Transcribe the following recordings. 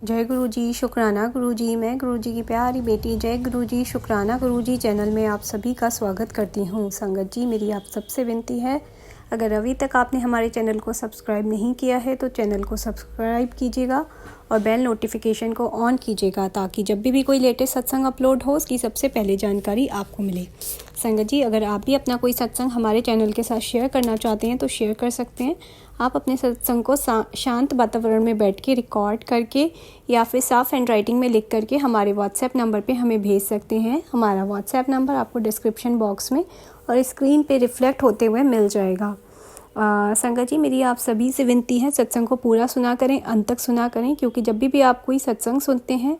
जय गुरु जी, शुक्राना गुरु जी। मैं गुरु जी की प्यारी बेटी जय गुरु जी शुक्राना गुरु जी चैनल में आप सभी का स्वागत करती हूँ। संगत जी, मेरी आप सबसे विनती है, अगर अभी तक आपने हमारे चैनल को सब्सक्राइब नहीं किया है तो चैनल को सब्सक्राइब कीजिएगा और बेल नोटिफिकेशन को ऑन कीजिएगा ताकि जब भी कोई लेटेस्ट सत्संग अपलोड हो उसकी सबसे पहले जानकारी आपको मिले। संगत जी, अगर आप भी अपना कोई सत्संग हमारे चैनल के साथ शेयर करना चाहते हैं तो शेयर कर सकते हैं। आप अपने सत्संग को शांत वातावरण में बैठ के रिकॉर्ड करके या फिर साफ हैंड राइटिंग में लिख करके हमारे व्हाट्सएप नंबर पे हमें भेज सकते हैं। हमारा व्हाट्सएप नंबर आपको डिस्क्रिप्शन बॉक्स में और स्क्रीन पे रिफ्लेक्ट होते हुए मिल जाएगा। संगत जी, मेरी आप सभी से विनती है, सत्संग को पूरा सुना करें, अंत तक सुना करें, क्योंकि जब भी आप कोई सत्संग सुनते हैं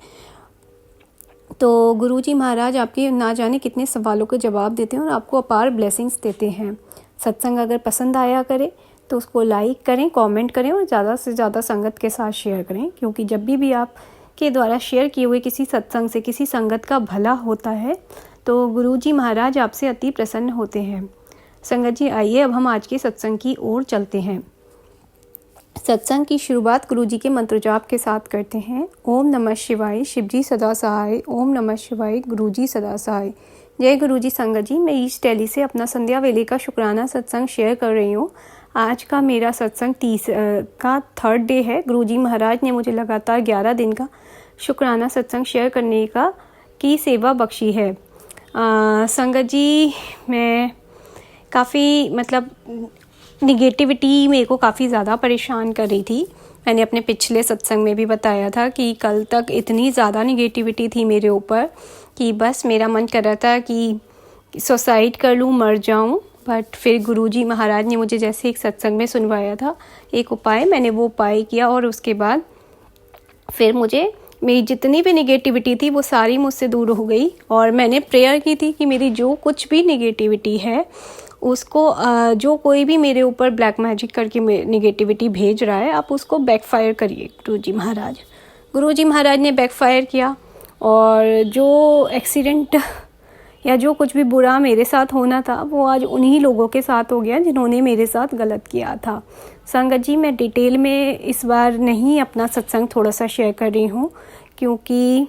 तो गुरुजी महाराज आपके ना जाने कितने सवालों के जवाब देते हैं और आपको अपार ब्लेसिंग्स देते हैं। सत्संग अगर पसंद आया करे तो उसको लाइक करें, कमेंट करें और ज़्यादा से ज़्यादा संगत के साथ शेयर करें, क्योंकि जब भी आप के द्वारा शेयर किए हुए किसी सत्संग से किसी संगत का भला होता है तो गुरुजी महाराज आपसे अति प्रसन्न होते हैं। संगत जी, आइए अब हम आज के सत्संग की ओर चलते हैं। सत्संग की शुरुआत गुरुजी के मंत्र जाप के साथ करते हैं। ओम नमः शिवाय, शिवजी सदा सहाय। ओम नमः शिवाय, गुरुजी सदा सहाय। जय गुरुजी। संगत जी, मैं ईस्ट दिल्ली से अपना संध्या वेले का शुक्राना सत्संग शेयर कर रही हूँ। आज का मेरा सत्संग थर्ड डे है। गुरुजी महाराज ने मुझे लगातार 11 दिन का शुक्राना सत्संग शेयर करने की सेवा बख्शी है। संगत जी, मैं काफ़ी निगेटिविटी मेरे को काफ़ी ज़्यादा परेशान कर रही थी। मैंने अपने पिछले सत्संग में भी बताया था कि कल तक इतनी ज़्यादा निगेटिविटी थी मेरे ऊपर कि बस मेरा मन कर रहा था कि सुसाइड कर लूँ, मर जाऊँ। बट फिर गुरुजी महाराज ने मुझे जैसे एक सत्संग में सुनवाया था एक उपाय, मैंने वो उपाय किया और उसके बाद फिर मेरी जितनी भी निगेटिविटी थी वो सारी मुझसे दूर हो गई। और मैंने प्रेयर की थी कि मेरी जो कुछ भी निगेटिविटी है उसको जो कोई भी मेरे ऊपर ब्लैक मैजिक करके निगेटिविटी भेज रहा है आप उसको बैकफायर करिए गुरुजी महाराज ने बैकफायर किया। और जो एक्सीडेंट या जो कुछ भी बुरा मेरे साथ होना था वो आज उन्हीं लोगों के साथ हो गया जिन्होंने मेरे साथ गलत किया था। संगत जी, मैं डिटेल में इस बार नहीं अपना सत्संग थोड़ा सा शेयर कर रही हूँ, क्योंकि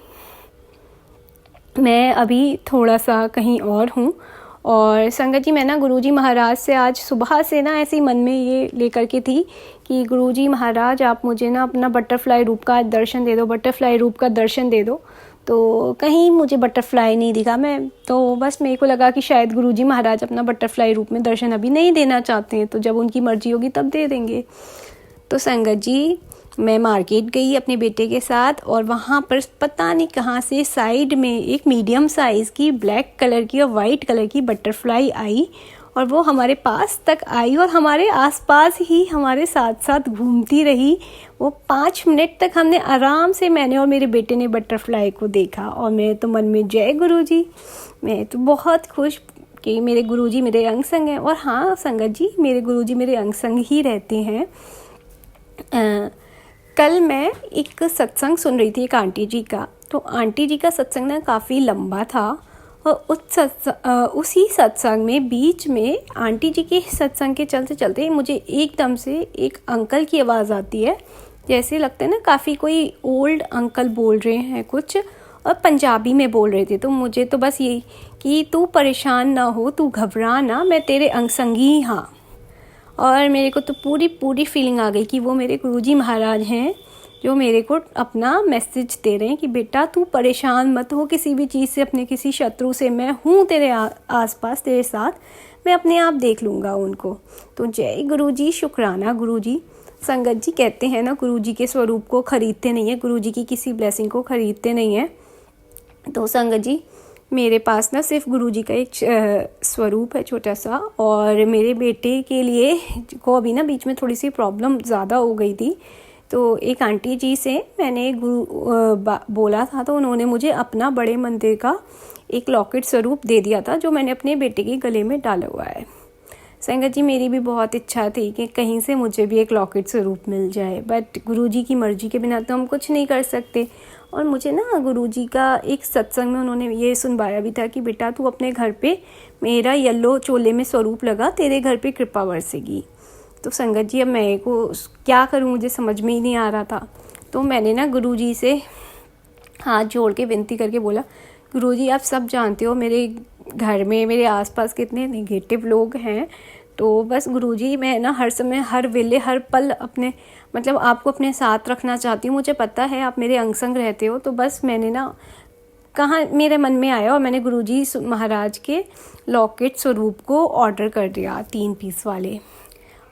मैं अभी थोड़ा सा कहीं और हूँ। और संगत जी, मैं ना गुरुजी महाराज से आज सुबह से ना ऐसे ही मन में ये लेकर के थी कि गुरुजी महाराज आप मुझे ना अपना बटरफ्लाई रूप का दर्शन दे दो, बटरफ्लाई रूप का दर्शन दे दो। तो कहीं मुझे बटरफ्लाई नहीं दिखा। मैं तो बस मेरे को लगा कि शायद गुरुजी महाराज अपना बटरफ्लाई रूप में दर्शन अभी नहीं देना चाहते हैं, तो जब उनकी मर्जी होगी तब दे देंगे। तो संगत जी, मैं मार्केट गई अपने बेटे के साथ और वहाँ पर पता नहीं कहाँ से साइड में एक मीडियम साइज़ की ब्लैक कलर की और वाइट कलर की बटरफ्लाई आई और वो हमारे पास तक आई और हमारे आसपास ही हमारे साथ साथ घूमती रही। वो 5 मिनट तक हमने आराम से, मैंने और मेरे बेटे ने बटरफ्लाई को देखा और मैं तो मन में जय गुरुजी, मैं तो बहुत खुश कि मेरे गुरुजी मेरे अंग संग हैं। और हाँ संगत जी, मेरे गुरुजी मेरे अंग संग ही रहते हैं। कल मैं एक सत्संग सुन रही थी एक आंटी जी का, तो आंटी जी का सत्संग ना काफ़ी लंबा था और उसी सत्संग में बीच में आंटी जी के सत्संग के चलते चलते मुझे एकदम से एक अंकल की आवाज़ आती है, जैसे लगता है ना काफ़ी कोई ओल्ड अंकल बोल रहे हैं कुछ और पंजाबी में बोल रहे थे। तो मुझे तो बस यही कि तू परेशान ना हो, तू घबरा ना, मैं तेरे अंग संगी हाँ। और मेरे को तो पूरी फीलिंग आ गई कि वो मेरे गुरुजी महाराज हैं जो मेरे को अपना मैसेज दे रहे हैं कि बेटा तू परेशान मत हो किसी भी चीज़ से, अपने किसी शत्रु से, मैं हूँ तेरे आसपास तेरे साथ, मैं अपने आप देख लूँगा उनको। तो जय गुरुजी, शुक्राना गुरुजी। संगत जी, कहते हैं ना गुरुजी के स्वरूप को खरीदते नहीं है, गुरुजी की किसी ब्लेसिंग को खरीदते नहीं है। तो संगत जी, मेरे पास ना सिर्फ गुरुजी का एक स्वरूप है छोटा सा। और मेरे बेटे के लिए को अभी ना बीच में थोड़ी सी प्रॉब्लम ज़्यादा हो गई थी, तो एक आंटी जी से मैंने बोला था, तो उन्होंने मुझे अपना बड़े मंदिर का एक लॉकेट स्वरूप दे दिया था जो मैंने अपने बेटे के गले में डाला हुआ है। संगत जी, मेरी भी बहुत इच्छा थी कि कहीं से मुझे भी एक लॉकेट स्वरूप मिल जाए, बट गुरुजी की मर्जी के बिना तो हम कुछ नहीं कर सकते। और मुझे ना गुरुजी का एक सत्संग में उन्होंने ये सुनवाया भी था कि बेटा तू अपने घर पे मेरा येलो चोले में स्वरूप लगा, तेरे घर पे कृपा बरसेगी। तो संगत जी, अब मैं को क्या करूं, मुझे समझ में ही नहीं आ रहा था। तो मैंने ना गुरुजी से हाथ जोड़ के विनती करके बोला, गुरुजी आप सब जानते हो मेरे घर में मेरे आसपास कितने नेगेटिव लोग हैं, तो बस गुरुजी मैं ना हर समय हर वेले हर पल अपने मतलब आपको अपने साथ रखना चाहती हूँ। मुझे पता है आप मेरे अंग संग रहते हो। तो बस मैंने ना कहाँ मेरे मन में आया और मैंने गुरुजी महाराज के लॉकेट स्वरूप को ऑर्डर कर दिया 3 पीस वाले।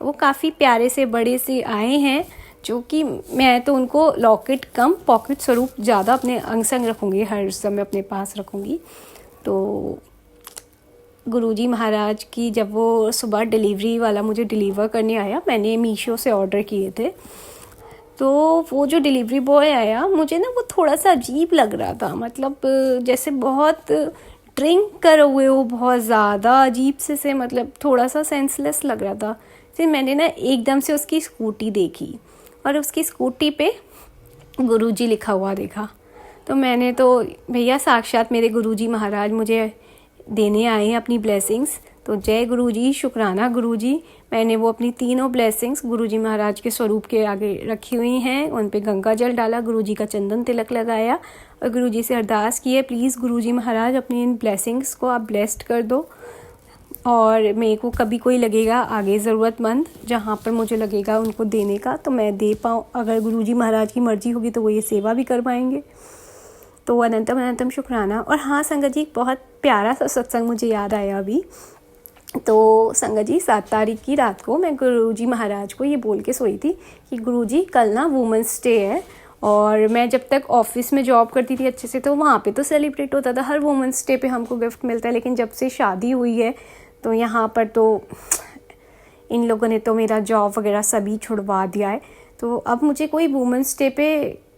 वो काफ़ी प्यारे से बड़े से आए हैं, जो कि मैं तो उनको लॉकेट कम पॉकेट स्वरूप ज़्यादा अपने अंग संग रखूँगी, हर समय अपने पास रखूँगी। तो गुरुजी महाराज की जब वो सुबह डिलीवरी वाला मुझे डिलीवर करने आया, मैंने मीशो से ऑर्डर किए थे, तो वो जो डिलीवरी बॉय आया मुझे ना वो थोड़ा सा अजीब लग रहा था, मतलब जैसे बहुत ड्रिंक करे हुए हो, बहुत ज़्यादा अजीब से मतलब थोड़ा सा सेंसलेस लग रहा था। फिर मैंने ना एकदम से उसकी स्कूटी देखी और उसकी स्कूटी पे गुरुजी लिखा हुआ देखा। तो मैंने तो भैया साक्षात मेरे गुरुजी महाराज मुझे देने आए हैं अपनी ब्लेसिंग्स। तो जय गुरुजी, शुक्राना गुरुजी। मैंने वो अपनी तीनों ब्लेसिंग्स गुरुजी महाराज के स्वरूप के आगे रखी हुई हैं, उन पे गंगा जल डाला, गुरुजी का चंदन तिलक लगाया और गुरुजी से अरदास की है, प्लीज़ गुरुजी महाराज अपनी इन ब्लेसिंग्स को आप ब्लेस्ड कर दो और मेरे को कभी कोई लगेगा आगे ज़रूरतमंद, जहाँ पर मुझे लगेगा उनको देने का तो मैं दे पाऊँ। अगर गुरुजी महाराज की मर्ज़ी होगी तो वो ये सेवा भी कर पाएंगे। तो अनंतम अनंतम शुक्राना। और हाँ संगत जी, एक बहुत प्यारा सा सत्संग मुझे याद आया अभी। तो संगत जी 7 तारीख की रात को मैं गुरुजी महाराज को ये बोल के सोई थी कि गुरुजी कल ना वुमेंस डे है, और मैं जब तक ऑफिस में जॉब करती थी अच्छे से तो वहाँ पे तो सेलिब्रेट होता था, हर वुमेंस डे पे हमको गिफ्ट मिलता है। लेकिन जब से शादी हुई है तो यहाँ पर तो इन लोगों ने तो मेरा जॉब वगैरह सभी छुड़वा दिया है। तो अब मुझे कोई वुमेंस डे पे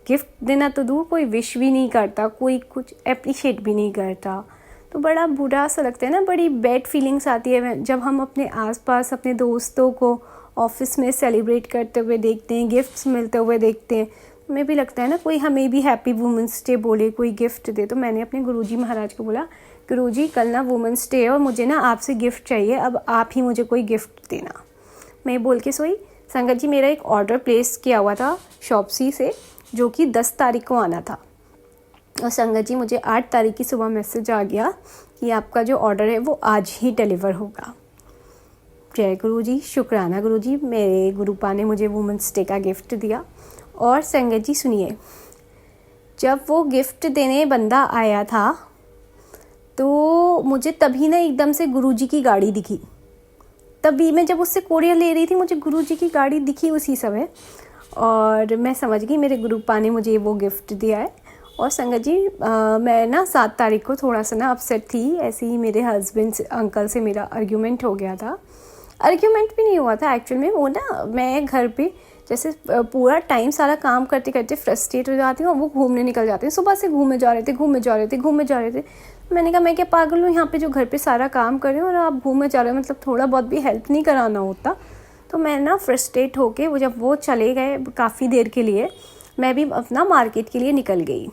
गिफ्ट देना तो दूर, कोई विश भी नहीं करता, कोई कुछ अप्रिशिएट भी नहीं करता। तो बड़ा बुरा सा लगता है ना, बड़ी बैड फीलिंग्स आती है जब हम अपने आसपास अपने दोस्तों को ऑफिस में सेलिब्रेट करते हुए देखते हैं, गिफ्ट्स मिलते हुए देखते हैं। हमें भी लगता है ना कोई हमें भी हैप्पी वुमेंस डे बोले, कोई गिफ्ट दे। तो मैंने अपने गुरुजी महाराज को बोला, गुरुजी कल ना वुमेंस डे है और मुझे ना आपसे गिफ्ट चाहिए, अब आप ही मुझे कोई गिफ्ट देना। मैं बोल के सोई। संगत जी मेरा एक ऑर्डर प्लेस किया हुआ था शॉपसी से, जो कि 10 तारीख को आना था, और संगत जी मुझे 8 तारीख की सुबह मैसेज आ गया कि आपका जो ऑर्डर है वो आज ही डिलीवर होगा। जय गुरुजी, शुक्राना गुरुजी, मेरे गुरुपा ने मुझे वुमेंस डे का गिफ्ट दिया। और संगत जी सुनिए, जब वो गिफ्ट देने बंदा आया था तो मुझे तभी ना एकदम से गुरुजी की गाड़ी दिखी। तभी मैं जब उससे कोरियर ले रही थी मुझे गुरुजी की गाड़ी दिखी उसी समय, और मैं समझ गई मेरे गुरुपा ने मुझे वो गिफ्ट दिया है। और संगत जी मैं ना 7 तारीख को थोड़ा सा ना अपसेट थी, ऐसे ही मेरे हस्बैंड अंकल से मेरा आर्ग्यूमेंट हो गया था। आर्ग्यूमेंट भी नहीं हुआ था एक्चुअल में, वो ना मैं घर पे जैसे पूरा टाइम सारा काम करते करते फ्रस्ट्रेट हो जाती हूँ और वो घूमने निकल जाते हैं। सुबह से घूमे जा रहे थे। मैंने कहा मैं क्या पागल हूँ, यहाँ पे जो घर पे सारा काम कर रही हूँ और आप घूमे जा रहे हो, मतलब थोड़ा बहुत भी हेल्प नहीं कराना होता। तो मैं ना फ्रस्ट्रेट होके वो जब वो चले गए काफ़ी देर के लिए, मैं भी अपना मार्केट के लिए निकल गई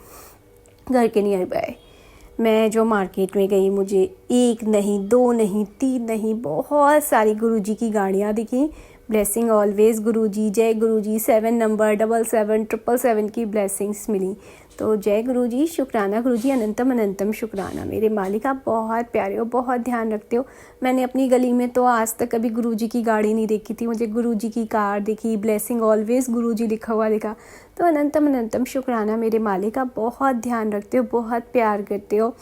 घर के नियर बाय। मैं जो मार्केट में गई मुझे 1 नहीं 2 नहीं 3 नहीं बहुत सारी गुरुजी की गाड़ियाँ दिखी। ब्लेसिंग ऑलवेज गुरुजी, जय गुरुजी, 7 नंबर 77 777 की ब्लेसिंग्स मिली। तो जय गुरुजी, शुक्राना गुरुजी, अनंतम अनंतम शुक्राना। मेरे मालिक आप बहुत प्यारे हो, बहुत ध्यान रखते हो। मैंने अपनी गली में तो आज तक कभी गुरुजी की गाड़ी नहीं देखी थी, मुझे गुरुजी की कार दिखी, ब्लेसिंग ऑलवेज गुरुजी लिखा हुआ दिखा। तो अनंतम अनंतम शुक्राना मेरे मालिक, आप बहुत ध्यान रखते हो, बहुत प्यार करते हो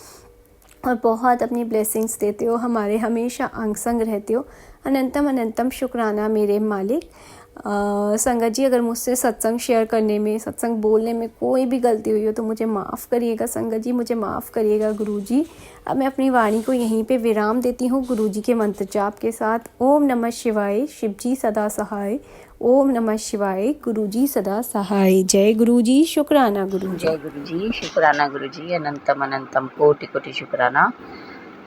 और बहुत अपनी ब्लेसिंग्स देते हो, हमारे हमेशा अंग संग रहते हो। अनंतम अनंतम शुक्राना मेरे मालिक। संगत जी अगर मुझसे सत्संग शेयर करने में, सत्संग बोलने में कोई भी गलती हुई हो तो मुझे माफ़ करिएगा संगत जी, मुझे माफ़ करिएगा गुरुजी। अब मैं अपनी वाणी को यहीं पे विराम देती हूँ गुरुजी के मंत्र जाप के साथ। ओम नमः शिवाय, शिवजी सदा सहाय। ओम नमः शिवाय, गुरुजी सदा सहाय। जय गुरुजी, शुक्राना गुरुजी। जय गुरुजी, शुक्राना गुरुजी, अनंतम अनंतम कोटि कोटि शुक्राना,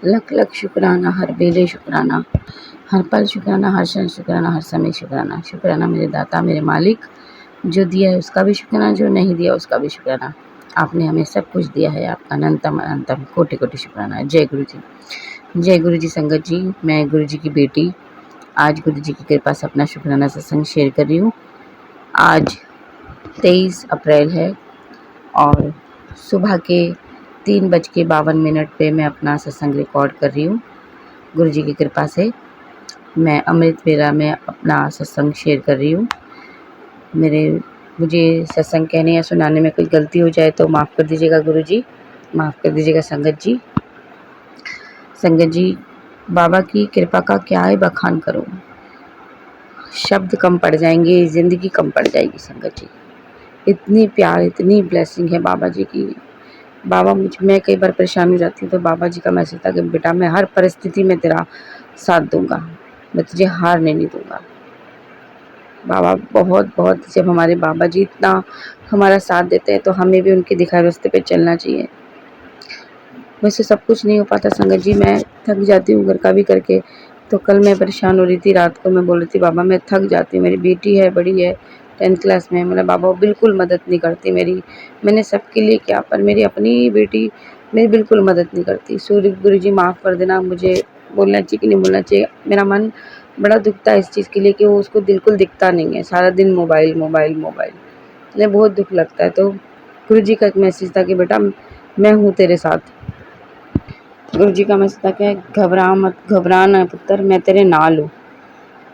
लख लख शुक्राना, हर बेले शुक्राना, हर पल शुक्राना, हर क्षण शुक्राना, हर समय शुक्राना। शुक्राना मेरे दाता, मेरे मालिक, जो दिया है उसका भी शुक्राना, जो नहीं दिया उसका भी शुक्राना। आपने हमें सब कुछ दिया है, आपका अनंतम अनंतम कोटि कोटि शुक्राना। जय गुरुजी, जय गुरुजी। संगत जी मैं गुरुजी की बेटी आज गुरुजी की कृपा से अपना शुक्राना सत्संग शेयर कर रही हूँ। आज 23 अप्रैल है और सुबह के 3:52 पे मैं अपना सत्संग रिकॉर्ड कर रही हूँ। गुरु जी की कृपा से मैं अमृत वेला में अपना सत्संग शेयर कर रही हूँ। मुझे सत्संग कहने या सुनाने में कोई गलती हो जाए तो माफ़ कर दीजिएगा गुरु जी, माफ़ कर दीजिएगा संगत जी। संगत जी, बाबा की कृपा का क्या है बखान करूँ, शब्द कम पड़ जाएंगे, ज़िंदगी कम पड़ जाएगी संगत जी। इतनी प्यार, इतनी ब्लेसिंग है बाबा जी की। बाबा मैं कई बार परेशान हो जाती हूँ तो बाबा जी का मैसेज था कि बेटा मैं हर परिस्थिति में तेरा साथ दूंगा, मैं तुझे हारने नहीं दूंगा। बाबा बहुत बहुत, जब हमारे बाबा जी इतना हमारा साथ देते हैं तो हमें भी उनके दिखाए रास्ते पे चलना चाहिए। वैसे सब कुछ नहीं हो पाता संगत जी, मैं थक जाती हूँ घर का भी करके। तो कल मैं परेशान हो रही थी, रात को मैं बोल रही थी बाबा मैं थक जाती हूँ, मेरी बेटी है, बड़ी है, 10th क्लास में है। मेरा बाबा बिल्कुल मदद नहीं करती मेरी, मैंने सबके लिए किया पर मेरी अपनी बेटी मेरी बिल्कुल मदद नहीं करती। सूर्य गुरु जी माफ़ कर देना, मुझे बोलना चाहिए कि नहीं बोलना चाहिए, मेरा मन बड़ा दुखता है इस चीज़ के लिए कि वो उसको बिल्कुल दिखता नहीं है, सारा दिन मोबाइल मोबाइल मोबाइल, मुझे बहुत दुख लगता है। तो गुरु जी का एक मैसेज था कि बेटा मैं हूँ तेरे साथ। गुरु जी का मैसेज था कि घबरा मत, घबराना पुत्र, मैं तेरे नाल हूँ।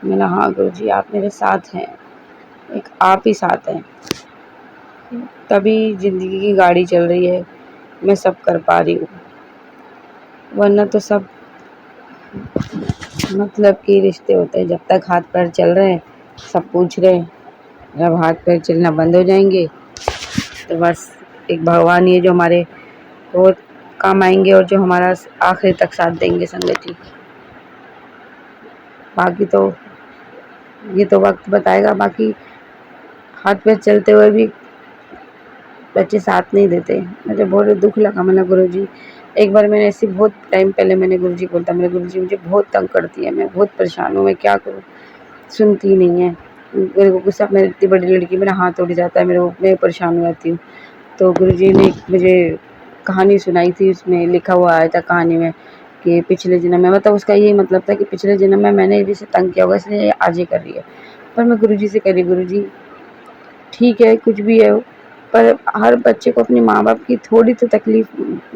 मैंने हाँ गुरु जी आप मेरे साथ हैं, एक आप ही साथ हैं, तभी ज़िंदगी की गाड़ी चल रही है, मैं सब कर पा रही हूँ, वरना तो सब मतलब के रिश्ते होते हैं। जब तक हाथ पैर चल रहे हैं सब पूछ रहे हैं, जब हाथ पैर चलना बंद हो जाएंगे तो बस एक भगवान ही है जो हमारे बहुत काम आएंगे और जो हमारा आखिरी तक साथ देंगे संगत जी। बाकी तो ये तो वक्त बताएगा। बाकी हाथ पैर चलते हुए भी बच्चे साथ नहीं देते, मुझे बहुत दुख लगा। मैंने गुरु जी, एक बार मैंने ऐसी बहुत टाइम पहले मैंने गुरु जी बोलता, मेरे गुरु जी मुझे बहुत तंग करती है, मैं बहुत परेशान हूँ, मैं क्या करूँ, सुनती नहीं है, मेरे को गुस्सा, मेरी इतनी बड़ी लड़की मेरा हाथ उड़ जाता है, मैं परेशान हो जाती हूँ। तो गुरु जी ने मुझे कहानी सुनाई थी, उसमें लिखा हुआ आया था कहानी में कि पिछले जन्म में, मतलब उसका यही मतलब था कि पिछले जन्म में मैंने भी इसे तंग किया होगा इसलिए आज ये कर रही है। पर मैं गुरु जी से कह रही, गुरु जी ठीक है कुछ भी है, पर हर बच्चे को अपने माँ बाप की थोड़ी तो तकलीफ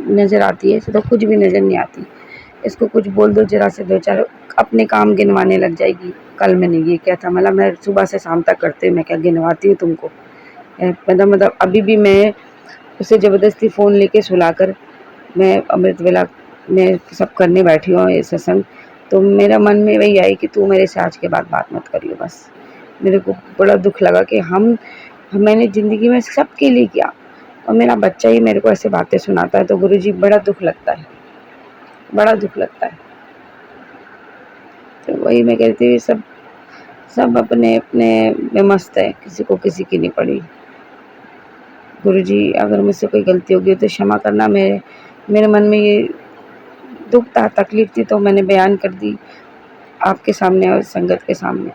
नज़र आती है, इसे तो कुछ भी नज़र नहीं आती। इसको कुछ बोल दो जरा से, दो चार अपने काम गिनवाने लग जाएगी। कल मैंने ये क्या था, मतलब मैं सुबह से शाम तक करते मैं क्या गिनवाती हूँ तुमको, मतलब अभी भी मैं उसे ज़बरदस्ती फ़ोन लेके सुलाकर मैं अमृत वेला में सब करने बैठी हूँ ये सत्संग। तो मेरा मन में वही आई कि तू मेरे से आज के बाद बात मत करियो बस। मेरे को बड़ा दुख लगा कि मैंने ज़िंदगी में सबके लिए किया और मेरा बच्चा ही मेरे को ऐसे बातें सुनाता है, तो गुरुजी बड़ा दुख लगता है, बड़ा दुख लगता है। तो वही मैं कहती हूँ, सब अपने अपने में मस्त है, किसी को किसी की नहीं पड़ी। गुरुजी अगर मुझसे कोई गलती होगी तो क्षमा करना। मेरे मन में ये दुख था, तकलीफ थी, तो मैंने बयान कर दी आपके सामने और संगत के सामने।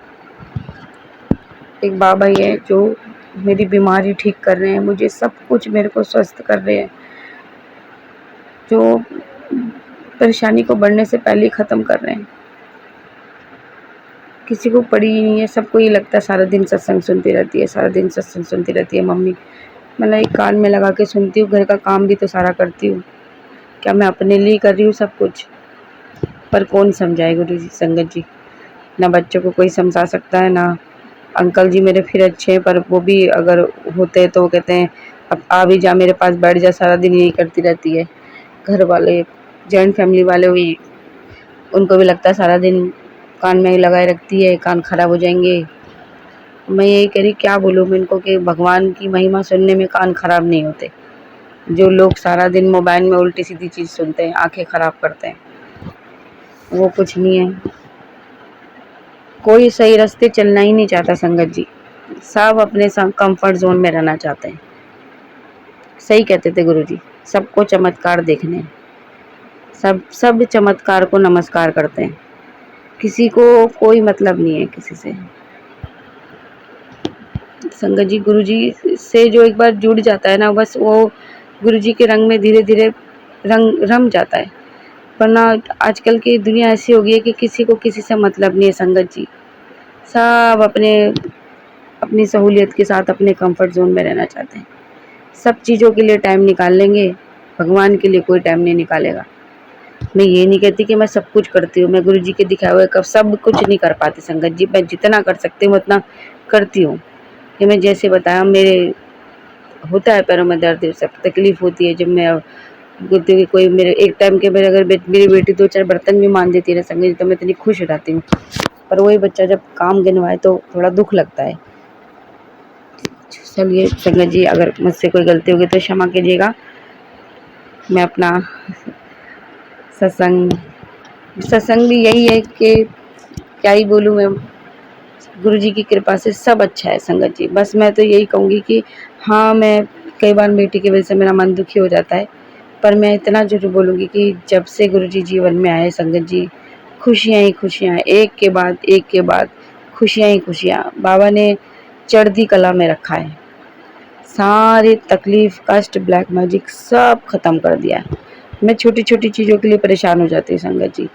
एक बाबा ही है जो मेरी बीमारी ठीक कर रहे हैं, मुझे सब कुछ मेरे को स्वस्थ कर रहे हैं, जो परेशानी को बढ़ने से पहले ही ख़त्म कर रहे हैं। किसी को पड़ी ही नहीं है, सबको ये लगता है सारा दिन सत्संग सुनती रहती है, सारा दिन सत्संग सुनती रहती है मम्मी। मतलब एक कान में लगा के सुनती हूँ, घर का काम भी तो सारा करती हूँ, क्या मैं अपने लिए कर रही हूँ सब कुछ? पर कौन समझाए गुरु जी, संगत जी, ना बच्चों को कोई समझा सकता है, ना अंकल जी मेरे फिर अच्छे हैं, पर वो भी अगर होते तो वो कहते हैं अब आ भी जा मेरे पास बैठ जा, सारा दिन यही करती रहती है। घर वाले जॉइंट फैमिली वाले भी, उनको भी लगता है सारा दिन कान में ही लगाए रखती है, कान खराब हो जाएंगे। मैं यही कह रही, क्या बोलूँ मैं इनको कि भगवान की महिमा सुनने में कान खराब नहीं होते। जो लोग सारा दिन मोबाइल में उल्टी सीधी चीज़ सुनते हैं, आंखें खराब करते हैं, वो कुछ नहीं है। कोई सही रास्ते चलना ही नहीं चाहता संगत जी, सब अपने कंफर्ट जोन में रहना चाहते हैं। सही कहते थे गुरुजी, सबको चमत्कार देखने हैं, सब चमत्कार को नमस्कार करते हैं, किसी को कोई मतलब नहीं है किसी से। संगत जी गुरुजी से जो एक बार जुड़ जाता है ना, बस वो गुरुजी के रंग में धीरे धीरे रंग रम जाता है। वरना आजकल की दुनिया ऐसी हो गई है कि किसी को किसी से मतलब नहीं है संगत जी, सब अपने अपनी सहूलियत के साथ अपने कंफर्ट जोन में रहना चाहते हैं। सब चीज़ों के लिए टाइम निकाल लेंगे, भगवान के लिए कोई टाइम नहीं निकालेगा। मैं ये नहीं कहती कि मैं सब कुछ करती हूँ, मैं गुरुजी के दिखाए हुए कब सब कुछ नहीं कर पाती संगत जी। मैं जितना कर सकती हूँ उतना करती हूँ। कि मैं जैसे बताया, मेरे होता है पैरों में दर्द, सब तकलीफ़ होती है। जब मैं बोलती हूँ कि कोई मेरे एक टाइम के मेरे अगर मेरी बेटी 2-4 बर्तन भी मान देती है ना संगत जी, तो मैं इतनी खुश हो जाती हूँ। पर वही बच्चा जब काम गिनवाए तो थोड़ा दुःख लगता है। चलिए संगत जी, अगर मुझसे कोई गलती होगी तो क्षमा कीजिएगा। मैं अपना सत्संग भी यही है कि क्या ही बोलूँ मैं, गुरुजी की कृपा से सब अच्छा है संगत जी। बस मैं तो यही कहूँगी कि हाँ, मैं कई बार बेटी की वजह से मेरा मन दुखी हो जाता है, पर मैं इतना ज़रूर बोलूँगी कि जब से गुरुजी जीवन में आए संगत जी, खुशियाँ ही खुशियाँ, एक के बाद खुशियाँ ही खुशियाँ। बाबा ने चढ़ती कला में रखा है, सारी तकलीफ़, कष्ट, ब्लैक मैजिक सब ख़त्म कर दिया है। मैं छोटी-छोटी चीज़ों के लिए परेशान हो जाती हूँ संगत जी।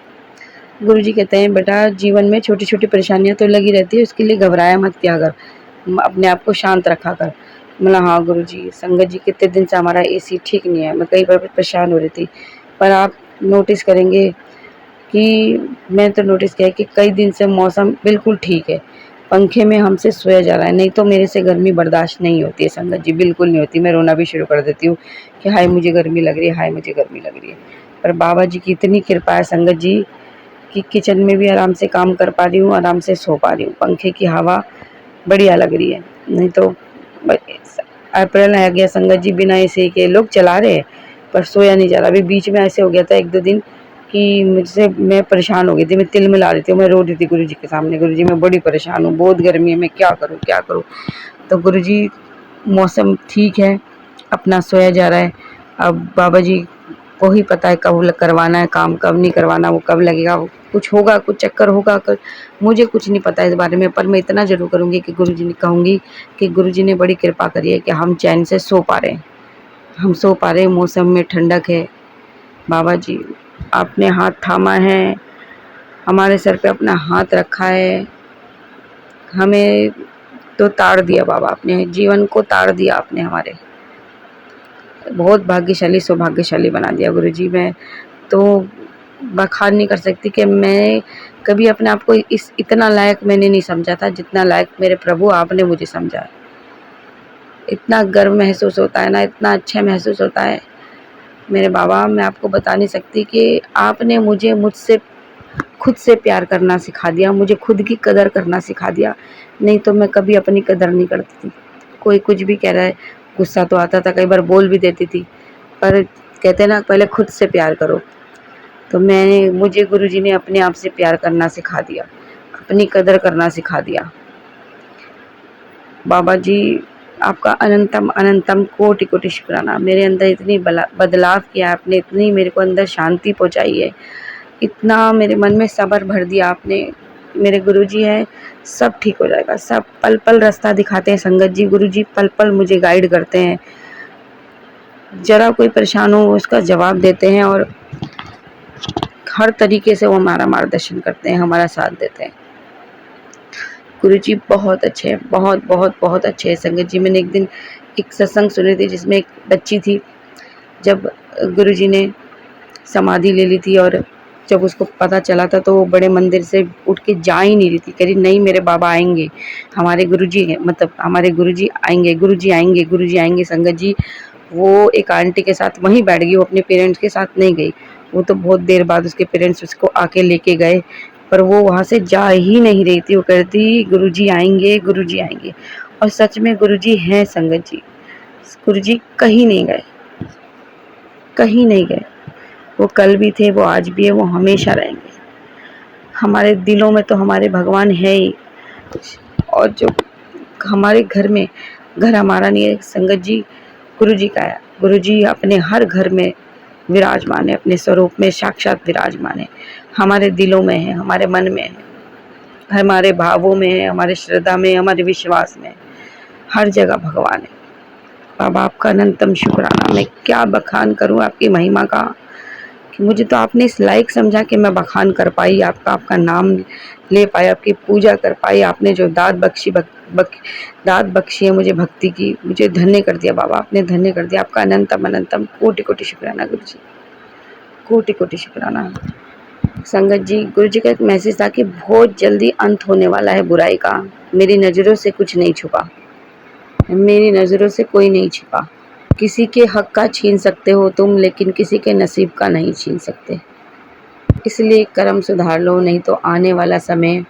गुरुजी कहते हैं बेटा, जीवन में छोटी-छोटी परेशानियाँ तो लगी रहती है, उसके लिए घबराया मत किया कर, अपने आप को शांत रखा कर। बोला हाँ गुरुजी, संगत जी कितने दिन से हमारा एसी ठीक नहीं है, मैं कई बार परेशान हो रही थी। पर आप नोटिस करेंगे कि मैं तो नोटिस किया है कि कई दिन से मौसम बिल्कुल ठीक है, पंखे में हमसे सोया जा रहा है। नहीं तो मेरे से गर्मी बर्दाश्त नहीं होती है संगत जी, बिल्कुल नहीं होती। मैं रोना भी शुरू कर देती हूँ कि हाय मुझे गर्मी लग रही है, हाय मुझे गर्मी लग रही है। पर बाबा जी की इतनी कृपा है संगत जी कि किचन में भी आराम से काम कर पा रही हूँ, आराम से सो पा रही हूँ, पंखे की हवा बढ़िया लग रही है। नहीं तो अप्रैल आ गया संगत जी, बिना एसी के लोग चला रहे हैं पर सोया नहीं जा रहा। अभी बीच में ऐसे हो गया था 1-2 दिन कि मैं परेशान हो गई थी, मैं तिलमिला रही थी, मैं रो रही थी गुरुजी के सामने, गुरुजी मैं बड़ी परेशान हूँ, बहुत गर्मी है, मैं क्या करूँ। तो गुरुजी मौसम ठीक है, अपना सोया जा रहा है। अब बाबा जी को ही पता है कब करवाना है काम, कब नहीं करवाना, वो कब लगेगा, कुछ होगा, कुछ चक्कर होगा, मुझे कुछ नहीं पता इस बारे में। पर मैं इतना ज़रूर करूँगी कि गुरुजी ने कहूँगी कि गुरुजी ने बड़ी कृपा करी है कि हम चैन से सो पा रहे हैं, हम सो पा रहे हैं, मौसम में ठंडक है। बाबा जी आपने हाथ थामा है, हमारे सर पे अपना हाथ रखा है, हमें तो ताड़ दिया बाबा, अपने जीवन को ताड़ दिया आपने, हमारे बहुत भाग्यशाली सौभाग्यशाली बना दिया गुरुजी। मैं तो बखान नहीं कर सकती कि मैं कभी अपने आप को इस इतना लायक मैंने नहीं समझा था जितना लायक मेरे प्रभु आपने मुझे समझा। इतना गर्व महसूस होता है ना, इतना अच्छा महसूस होता है मेरे बाबा, मैं आपको बता नहीं सकती कि आपने मुझसे खुद से प्यार करना सिखा दिया, मुझे खुद की कदर करना सिखा दिया। नहीं तो मैं कभी अपनी कदर नहीं करती थी। कोई कुछ भी कह रहा है, गुस्सा तो आता था, कई बार बोल भी देती थी, पर कहते हैं ना पहले खुद से प्यार करो। तो मुझे गुरुजी ने अपने आप से प्यार करना सिखा दिया, अपनी कदर करना सिखा दिया। बाबा जी आपका अनंतम अनंतम कोटि कोटि शुक्राना। मेरे अंदर इतनी बदलाव किया आपने, इतनी मेरे को अंदर शांति पहुँचाई है, इतना मेरे मन में सब्र भर दिया आपने। मेरे गुरुजी हैं, सब ठीक हो जाएगा, सब पल पल रास्ता दिखाते हैं संगत जी। गुरुजी पल पल मुझे गाइड करते हैं, जरा कोई परेशान हो उसका जवाब देते हैं और हर तरीके से वो हमारा मार्गदर्शन करते हैं, हमारा साथ देते हैं। गुरुजी बहुत अच्छे हैं, बहुत बहुत बहुत अच्छे हैं संगत जी। मैंने एक दिन एक सत्संग सुने थे जिसमें एक बच्ची थी, जब गुरुजी ने समाधि ले ली थी और जब उसको पता चला था तो वो बड़े मंदिर से उठ के जा ही नहीं रही थी, कह रही नहीं मेरे बाबा आएंगे, हमारे गुरुजी हैं, मतलब हमारे गुरुजी आएंगे, गुरुजी आएंगे, गुरुजी आएंगे संगत जी। वो एक आंटी के साथ वहीं बैठ गई, वो अपने पेरेंट्स के साथ नहीं गई। वो तो बहुत देर बाद उसके पेरेंट्स उसको आके लेके गए, पर वो वहाँ से जा ही नहीं रही थी। वो कहती गुरुजी आएंगे, गुरुजी आएंगे। और सच में गुरुजी हैं संगत जी, गुरुजी कहीं नहीं गए, कहीं नहीं गए। वो कल भी थे, वो आज भी है, वो हमेशा रहेंगे हमारे दिलों में। तो हमारे भगवान है ही। और जो हमारे घर में, घर हमारा नहीं है संगत जी, गुरुजी का है। गुरुजी अपने हर घर में विराजमान है, अपने स्वरूप में साक्षात विराजमान है, हमारे दिलों में है, हमारे मन में है, हमारे भावों में है, हमारे श्रद्धा में, हमारे विश्वास में, हर जगह भगवान है। बाबा आपका अनंतम शुक्राना। मैं क्या बखान करूं आपकी महिमा का कि मुझे तो आपने इस लायक समझा कि मैं बखान कर पाई आपका नाम ले पाई, आपकी पूजा कर पाई। आपने जो दात बख्शी है मुझे भक्ति की, मुझे धन्य कर दिया बाबा, आपने धन्य कर दिया। आपका अनंतम अनंतम कोटि कोटि शुक्राना गुरु जी, कोटि कोटि शुक्राना। संगत जी, गुरु जी का एक मैसेज था कि बहुत जल्दी अंत होने वाला है बुराई का। मेरी नज़रों से कुछ नहीं छुपा, मेरी नज़रों से कोई नहीं छिपा। किसी के हक का छीन सकते हो तुम, लेकिन किसी के नसीब का नहीं छीन सकते। इसलिए कर्म सुधार लो, नहीं तो आने वाला समय,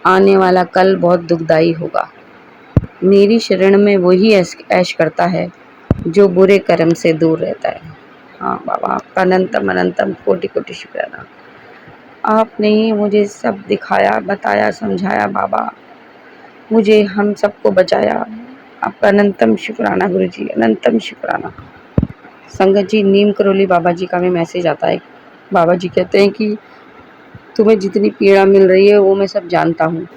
आने वाला कल बहुत दुखदाई होगा। मेरी शरण में वही ऐश करता है जो बुरे कर्म से दूर रहता है। हाँ बाबा, आपका अनंतम अनंतम कोटि कोटि शुक्राना। आपने ही मुझे सब दिखाया, बताया, समझाया बाबा, मुझे हम सबको बचाया। आपका अनंतम शुक्राना गुरु जी, अनंतम शुक्राना। संगत जी, नीम करोली बाबा जी का भी मैसेज आता है। बाबा जी कहते हैं कि तुम्हें जितनी पीड़ा मिल रही है वो मैं सब जानता हूँ,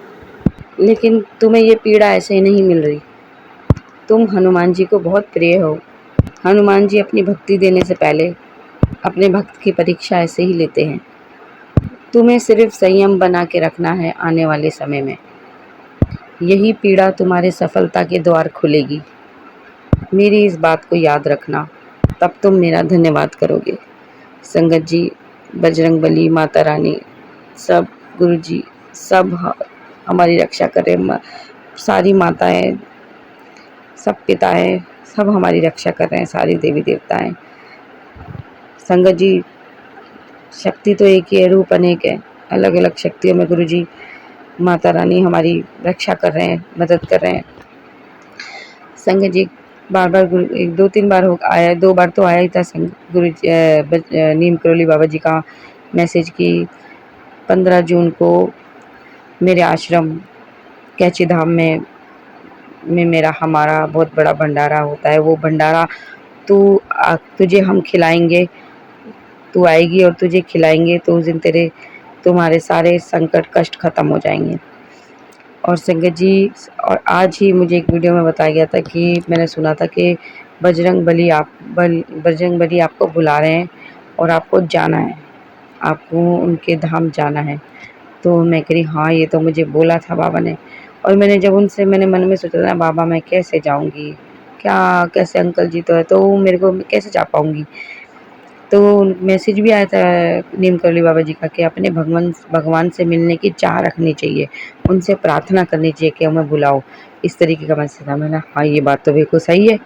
लेकिन तुम्हें ये पीड़ा ऐसे ही नहीं मिल रही। तुम हनुमान जी को बहुत प्रिय हो। हनुमान जी अपनी भक्ति देने से पहले अपने भक्त की परीक्षा ऐसे ही लेते हैं। तुम्हें सिर्फ संयम बना के रखना है। आने वाले समय में यही पीड़ा तुम्हारे सफलता के द्वार खुलेगी। मेरी इस बात को याद रखना, तब तुम मेरा धन्यवाद करोगे। संगत जी, बजरंगबली, माता रानी, सब गुरु जी, सब हमारी रक्षा करें। सारी माताएं, सब पिताएं, सब हमारी रक्षा कर रहे हैं, सारी देवी देवताएं। संगत जी, शक्ति तो एक ही है, रूप अनेक है। अलग अलग शक्तियों में गुरु जी, माता रानी हमारी रक्षा कर रहे हैं, मदद कर रहे हैं। संगत जी, बार बार गुरु, एक दो तीन बार हो आया, 2 बार तो आया ही था गुरु नीम करोली बाबा जी का मैसेज कि 15 जून को मेरे आश्रम कैची धाम में मेरा हमारा बहुत बड़ा भंडारा होता है। वो भंडारा तुझे हम खिलाएंगे, तू आएगी और तुझे खिलाएंगे, तो उस दिन तुम्हारे सारे संकट कष्ट खत्म हो जाएंगे। और संगत जी, और आज ही मुझे एक वीडियो में बताया गया था कि मैंने सुना था कि बजरंगबली आपको बुला रहे हैं और आपको जाना है, आपको उनके धाम जाना है। तो मैं कह रही हाँ, ये तो मुझे बोला था बाबा ने। और मैंने मन में सोचा था, बाबा मैं कैसे जाऊंगी, क्या कैसे, अंकल जी तो है, तो मेरे को कैसे जा पाऊंगी। तो मैसेज भी आया था नीम करोली बाबा जी का कि अपने भगवान से मिलने की चाह रखनी चाहिए, उनसे प्रार्थना करनी चाहिए कि हमें बुलाओ। इस तरीके का मैसेज था। मैंने हाँ, ये बात तो बिल्कुल सही है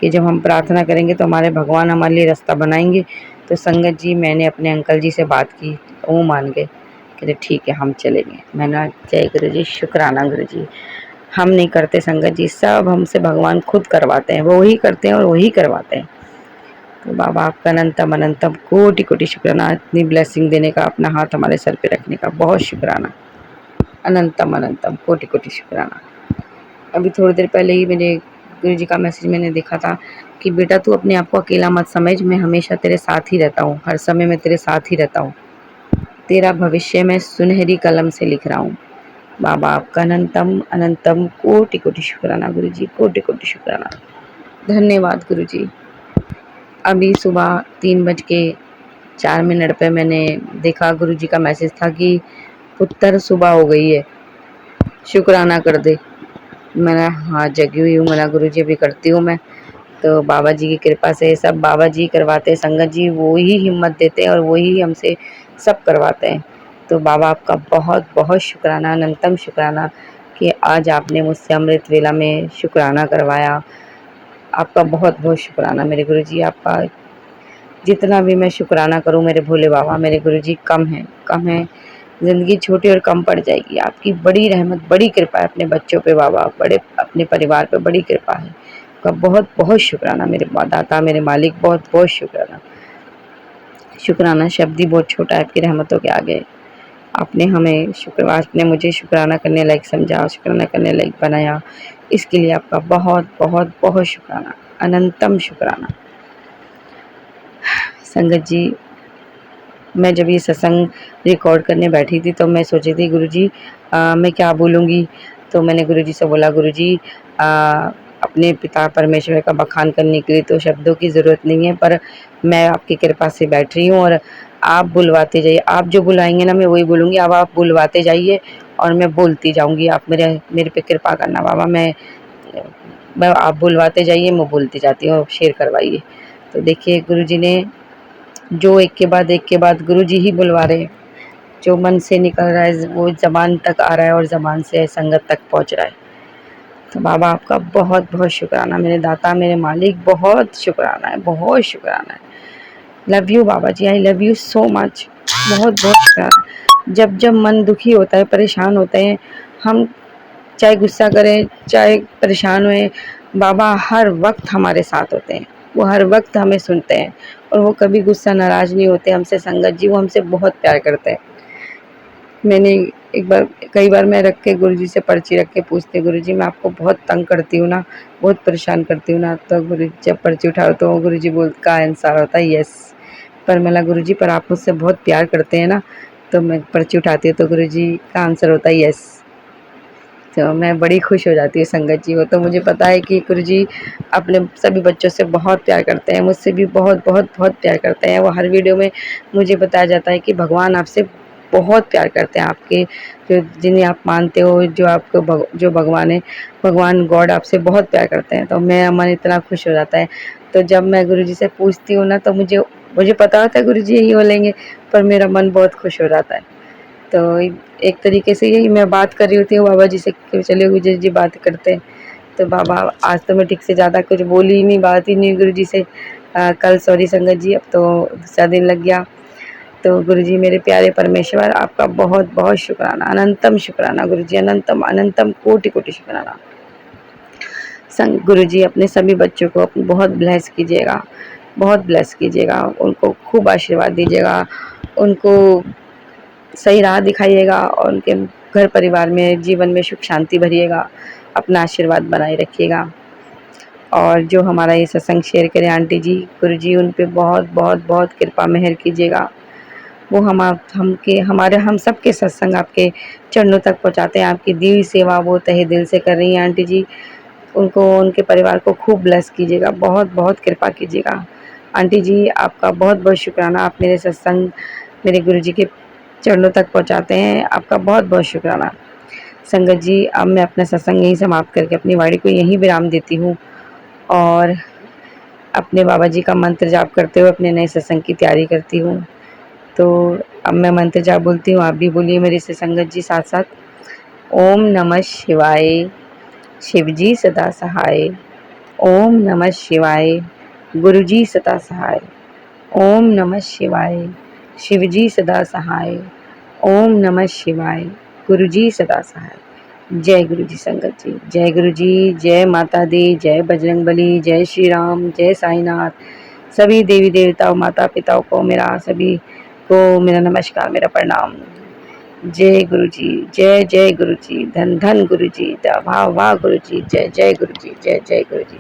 कि जब हम प्रार्थना करेंगे तो हमारे भगवान हमारे लिए रास्ता बनाएंगे। तो संगत जी, मैंने अपने अंकल जी से बात की, तो वो मान गए, कहते ठीक है हम चलेंगे। मैंने जय गुरु जी, शुक्राना गुरु जी। हम नहीं करते संगत जी, सब हमसे भगवान खुद करवाते हैं, वो ही करते हैं और वही करवाते हैं। तो बाबा, आपका अनंतम अनंतम कोटि कोटि शुक्राना, इतनी ब्लेसिंग देने का, अपना हाथ हमारे सर पे रखने का, बहुत शुक्राना। अनंतम अनंतम कोटि कोटि शुक्राना। अभी थोड़ी देर पहले ही मेरे गुरु जी का मैसेज मैंने देखा था कि बेटा तू अपने आप को अकेला मत समझ, मैं हमेशा तेरे साथ ही रहता हूँ, हर समय मैं तेरे साथ ही रहता हूँ। तेरा भविष्य मैं सुनहरी कलम से लिख रहा हूँ। बाबा, आपका अनंतम अनंतम कोटि कोटि शुक्राना गुरु जी, कोटि कोटि शुक्राना। धन्यवाद गुरु जी। अभी सुबह 3:04 पे मैंने देखा, गुरु जी का मैसेज था कि पुत्र सुबह हो गई है, शुक्राना कर दे। मैंने हाँ, जगी हुई हूँ, मैंने गुरु जी अभी करती हूँ मैं। तो बाबा जी की कृपा से सब बाबा जी करवाते हैं संगत जी, वो ही हिम्मत देते हैं और वो ही हमसे सब करवाते हैं। तो बाबा, आपका बहुत बहुत शुक्राना, अनंतम शुक्राना कि आज आपने मुझसे अमृत वेला में शुक्राना करवाया। आपका बहुत बहुत शुक्राना मेरे गुरु जी। आपका जितना भी मैं शुक्राना करूं मेरे भोले बाबा, मेरे गुरु जी, कम है। ज़िंदगी छोटी और कम पड़ जाएगी। आपकी बड़ी रहमत, बड़ी कृपा है अपने बच्चों पे बाबा, बड़े अपने परिवार पे बड़ी कृपा है। आपका बहुत बहुत शुक्राना मेरे दाता, मेरे मालिक, बहुत बहुत शुक्राना। शुक्राना शब्द ही बहुत छोटा है आपकी रहमतों के आगे। आपने मुझे शुक्राना करने लायक समझा, शुक्राना करने लायक बनाया, इसके लिए आपका बहुत बहुत बहुत शुक्राना, अनंतम शुक्राना। संगत जी, मैं जब ये सत्संग रिकॉर्ड करने बैठी थी तो मैं सोची थी गुरुजी मैं क्या बोलूँगी। तो मैंने गुरुजी से बोला, गुरुजी अपने पिता परमेश्वर का बखान करने के लिए तो शब्दों की ज़रूरत नहीं है, पर मैं आपकी कृपा से बैठ रही हूँ और आप बुलवाते जाइए। आप जो बुलाएंगे ना मैं वही बोलूँगी। अब आप बुलवाते जाइए और मैं बोलती जाऊँगी। आप मेरे पे कृपा करना बाबा। मैं आप बुलवाते जाइए, मैं बोलती जाती हूँ। शेयर करवाइए। तो देखिए गुरुजी ने जो एक के बाद गुरुजी ही बुलवा रहे हैं। जो मन से निकल रहा है वो ज़बान तक आ रहा है और ज़बान से संगत तक पहुँच रहा है। तो बाबा आपका बहुत बहुत शुक्राना, मेरे दाता मेरे मालिक, बहुत शुक्राना है, बहुत शुक्राना है। लव यू बाबा जी, I love you so much. बहुत बहुत शुक्राना। जब जब मन दुखी होता है, परेशान होते हैं, हम चाहे गुस्सा करें चाहे परेशान हुए, बाबा हर वक्त हमारे साथ होते हैं। वो हर वक्त हमें सुनते हैं और वो कभी गुस्सा नाराज़ नहीं होते हमसे। संगत जी वो हमसे बहुत प्यार करते हैं। मैंने कई बार मैं रख के गुरुजी से पर्ची रख के पूछती, गुरुजी मैं आपको बहुत तंग करती हूँ ना, बहुत परेशान करती हूँ ना, तो गुरु जब पर्ची उठाओ तो गुरुजी का आंसर होता है यस। पर मैं गुरुजी पर आप मुझसे बहुत प्यार करते हैं ना, तो मैं पर्ची उठाती हूँ तो गुरुजी का आंसर होता है यस। तो मैं बड़ी खुश हो जाती हूँ संगत जी। वो तो मुझे पता है कि गुरुजी अपने सभी बच्चों से बहुत प्यार करते हैं, मुझसे भी बहुत बहुत बहुत प्यार करते हैं। वो हर वीडियो में मुझे बताया जाता है कि भगवान आपसे बहुत प्यार करते हैं। आपके जो जिन्हें आप मानते हो, जो आपको जो भगवान है, भगवान गॉड आपसे बहुत प्यार करते हैं। तो मेरा मन इतना खुश हो जाता है। तो जब मैं गुरुजी से पूछती हूँ ना तो मुझे पता होता है गुरुजी यही बोलेंगे, पर मेरा मन बहुत खुश हो जाता है। तो एक तरीके से यही मैं बात कर रही होती हूँ बाबा जी से कि चलिए गुरु जी बात करते हैं। तो बाबा आज तो मैं ठीक से ज़्यादा कुछ बोली ही नहीं, बात ही नहीं गुरु जी से। कल सॉरी संगत जी, अब तो दूसरा दिन लग गया। तो गुरु जी मेरे प्यारे परमेश्वर आपका बहुत बहुत शुक्राना, अनंतम शुक्राना गुरु जी, अनंतम अनंतम कोटि कोटि शुक्राना। गुरु जी अपने सभी बच्चों को बहुत ब्लेस कीजिएगा, बहुत ब्लेस कीजिएगा, उनको खूब आशीर्वाद दीजिएगा, उनको सही राह दिखाइएगा और उनके घर परिवार में जीवन में सुख शांति भरिएगा, अपना आशीर्वाद बनाए रखिएगा। और जो हमारा ये सत्संग शेयर करें आंटी जी, गुरु जी उन पे बहुत बहुत बहुत कृपा मेहर कीजिएगा। वो हम सबके सत्संग आपके चरणों तक पहुँचाते हैं। आपकी दी हुई सेवा वो तहे दिल से कर रही हैं आंटी जी। उनको उनके परिवार को खूब ब्लेस कीजिएगा, बहुत बहुत कृपा कीजिएगा। आंटी जी आपका बहुत बहुत शुक्राना, आप मेरे सत्संग मेरे गुरु जी के चरणों तक पहुंचाते हैं, आपका बहुत बहुत शुक्राना। संगत जी अब मैं अपना सत्संग यहीं समाप्त करके अपनी वाणी को यहीं विराम देती हूँ और अपने बाबा जी का मंत्र जाप करते हुए अपने नए सत्संग की तैयारी करती हूँ। तो अब मैं मंत्र जाप बोलती हूँ, आप भी बोलिए मेरे से संगत जी साथ साथ। ओम नमः शिवाय, शिवजी सदा सहाय। ओम नमः शिवाय, गुरुजी सदा सहाय। ओम नमः शिवाय, शिवजी सदा सहाय। ओम नमः शिवाय, गुरुजी सदा सहाय। जय गुरु जी संगत जी, जय गुरु जी, जय माता दी, जय बजरंग बली, जय श्री राम, जय साईनाथ। सभी देवी देवताओं माता पिताओं को सभी को मेरा नमस्कार, मेरा प्रणाम। जय गुरु जी, जय जय गुरु जी, धन धन गुरु जी, वाह वाह गुरु जी, जय जय गुरु जी, जय जय गुरु जी।